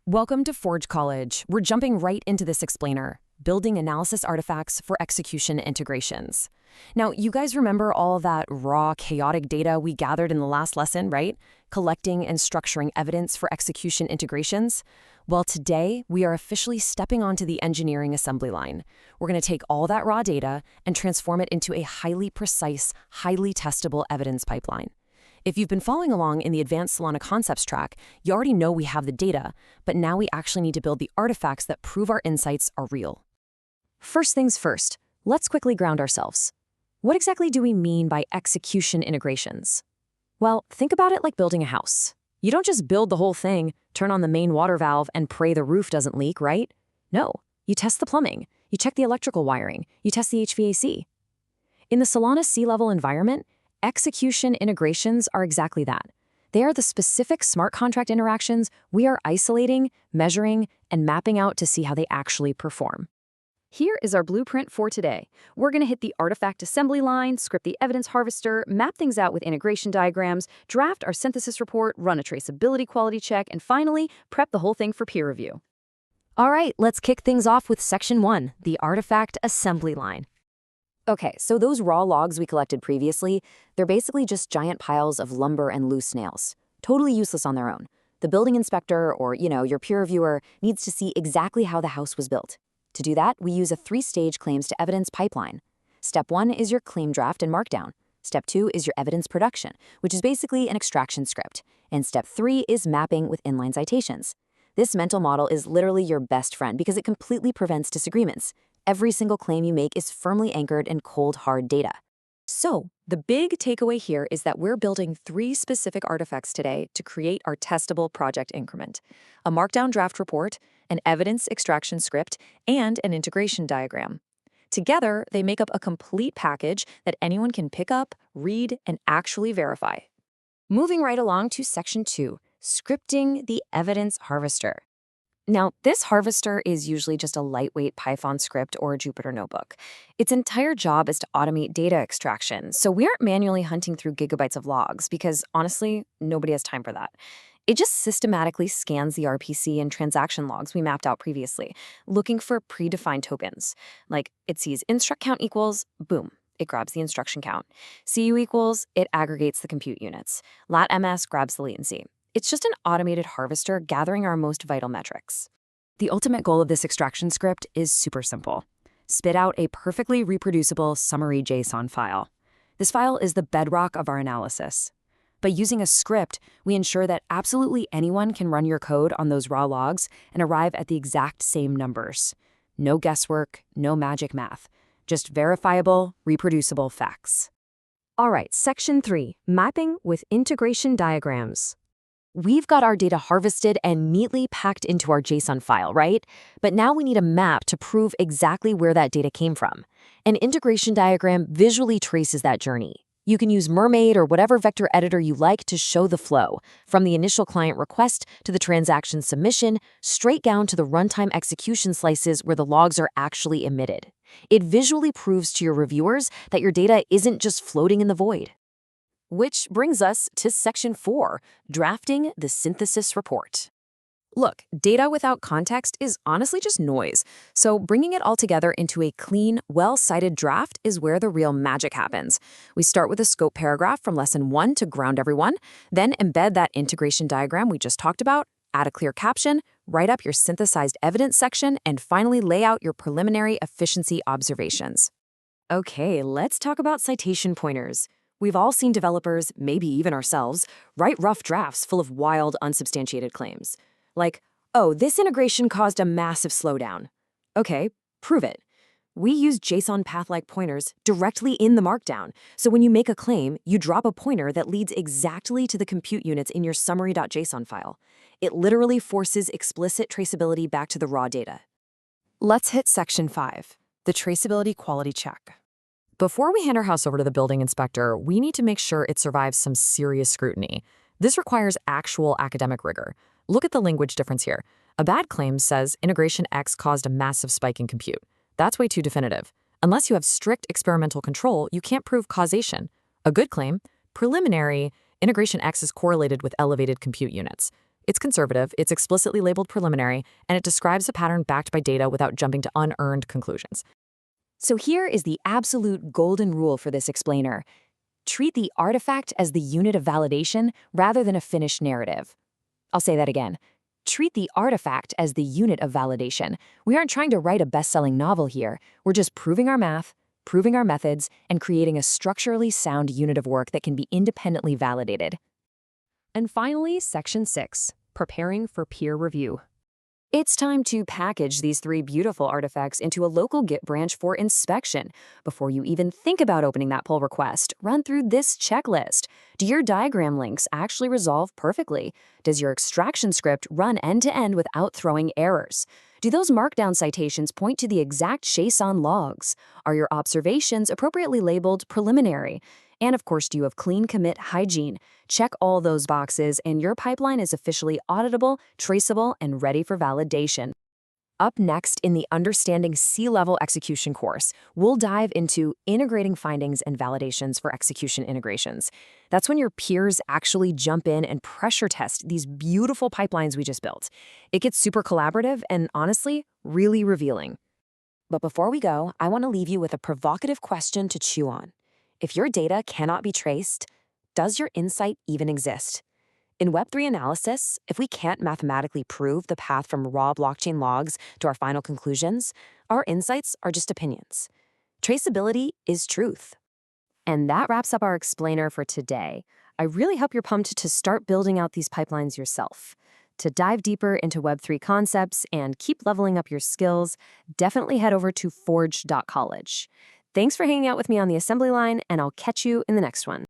Welcome to Forge College. We're jumping right into this explainer, building analysis artifacts for execution integrations. Now, you guys remember all that raw, chaotic data we gathered in the last lesson, right? Collecting and structuring evidence for execution integrations? Well, today, we are officially stepping onto the engineering assembly line. We're going to take all that raw data and transform it into a highly precise, highly testable evidence pipeline. If you've been following along in the Advanced Solana Concepts track, you already know we have the data, but now we actually need to build the artifacts that prove our insights are real. First things first, let's quickly ground ourselves. What exactly do we mean by execution integrations? Well, think about it like building a house. You don't just build the whole thing, turn on the main water valve, and pray the roof doesn't leak, right? No, you test the plumbing, you check the electrical wiring, you test the HVAC. In the Solana sea-level environment, execution integrations are exactly that. They are the specific smart contract interactions we are isolating, measuring, and mapping out to see how they actually perform. Here is our blueprint for today. We're going to hit the artifact assembly line, script the evidence harvester, map things out with integration diagrams, draft our synthesis report, run a traceability quality check, and finally, prep the whole thing for peer review. All right, let's kick things off with Section 1, the artifact assembly line. Okay, so those raw logs we collected previously, they're basically just giant piles of lumber and loose nails. Totally useless on their own. The building inspector or, your peer reviewer needs to see exactly how the house was built. To do that, we use a 3-stage claims to evidence pipeline. Step 1 is your claim draft and markdown. Step 2 is your evidence production, which is basically an extraction script. And step 3 is mapping with inline citations. This mental model is literally your best friend because it completely prevents disagreements. Every single claim you make is firmly anchored in cold, hard data. So, the big takeaway here is that we're building 3 specific artifacts today to create our testable project increment: a markdown draft report, an evidence extraction script, and an integration diagram. Together, they make up a complete package that anyone can pick up, read, and actually verify. Moving right along to Section 2, scripting the evidence harvester. Now, this harvester is usually just a lightweight Python script or a Jupyter notebook. Its entire job is to automate data extraction, so we aren't manually hunting through gigabytes of logs because, honestly, nobody has time for that. It just systematically scans the RPC and transaction logs we mapped out previously, looking for predefined tokens. Like, it sees instruct count equals, boom, it grabs the instruction count. CU equals, it aggregates the compute units. lat_ms grabs the latency. It's just an automated harvester gathering our most vital metrics. The ultimate goal of this extraction script is super simple. Spit out a perfectly reproducible summary JSON file. This file is the bedrock of our analysis. By using a script, we ensure that absolutely anyone can run your code on those raw logs and arrive at the exact same numbers. No guesswork, no magic math. Just verifiable, reproducible facts. All right, Section 3, mapping with integration diagrams. We've got our data harvested and neatly packed into our JSON file, right? But now we need a map to prove exactly where that data came from. An integration diagram visually traces that journey. You can use Mermaid or whatever vector editor you like to show the flow, from the initial client request to the transaction submission, straight down to the runtime execution slices where the logs are actually emitted. It visually proves to your reviewers that your data isn't just floating in the void. Which brings us to Section 4, drafting the synthesis report. Look, data without context is honestly just noise, so bringing it all together into a clean, well-cited draft is where the real magic happens. We start with a scope paragraph from Lesson 1 to ground everyone, then embed that integration diagram we just talked about, add a clear caption, write up your synthesized evidence section, and finally lay out your preliminary efficiency observations. Okay, let's talk about citation pointers. We've all seen developers, maybe even ourselves, write rough drafts full of wild, unsubstantiated claims. Like, oh, this integration caused a massive slowdown. Okay, prove it. We use JSON path-like pointers directly in the markdown, so when you make a claim, you drop a pointer that leads exactly to the compute units in your summary.json file. It literally forces explicit traceability back to the raw data. Let's hit Section 5, the traceability quality check. Before we hand our house over to the building inspector, we need to make sure it survives some serious scrutiny. This requires actual academic rigor. Look at the language difference here. A bad claim says integration X caused a massive spike in compute. That's way too definitive. Unless you have strict experimental control, you can't prove causation. A good claim, preliminary, integration X is correlated with elevated compute units. It's conservative, it's explicitly labeled preliminary, and it describes a pattern backed by data without jumping to unearned conclusions. So here is the absolute golden rule for this explainer. Treat the artifact as the unit of validation rather than a finished narrative. I'll say that again. Treat the artifact as the unit of validation. We aren't trying to write a best-selling novel here. We're just proving our math, proving our methods, and creating a structurally sound unit of work that can be independently validated. And finally, Section 6, preparing for peer review. It's time to package these 3 beautiful artifacts into a local Git branch for inspection. Before you even think about opening that pull request, run through this checklist. Do your diagram links actually resolve perfectly? Does your extraction script run end-to-end without throwing errors? Do those markdown citations point to the exact JSON logs? Are your observations appropriately labeled preliminary? And of course, do you have clean commit hygiene? Check all those boxes and your pipeline is officially auditable, traceable, and ready for validation. Up next in the Understanding C-Level Execution course, we'll dive into integrating findings and validations for execution integrations. That's when your peers actually jump in and pressure test these beautiful pipelines we just built. It gets super collaborative and honestly, really revealing. But before we go, I want to leave you with a provocative question to chew on. If your data cannot be traced, does your insight even exist? In Web3 analysis, if we can't mathematically prove the path from raw blockchain logs to our final conclusions, our insights are just opinions. Traceability is truth. And that wraps up our explainer for today. I really hope you're pumped to start building out these pipelines yourself. To dive deeper into Web3 concepts and keep leveling up your skills, definitely head over to forge.college. Thanks for hanging out with me on the assembly line, and I'll catch you in the next one.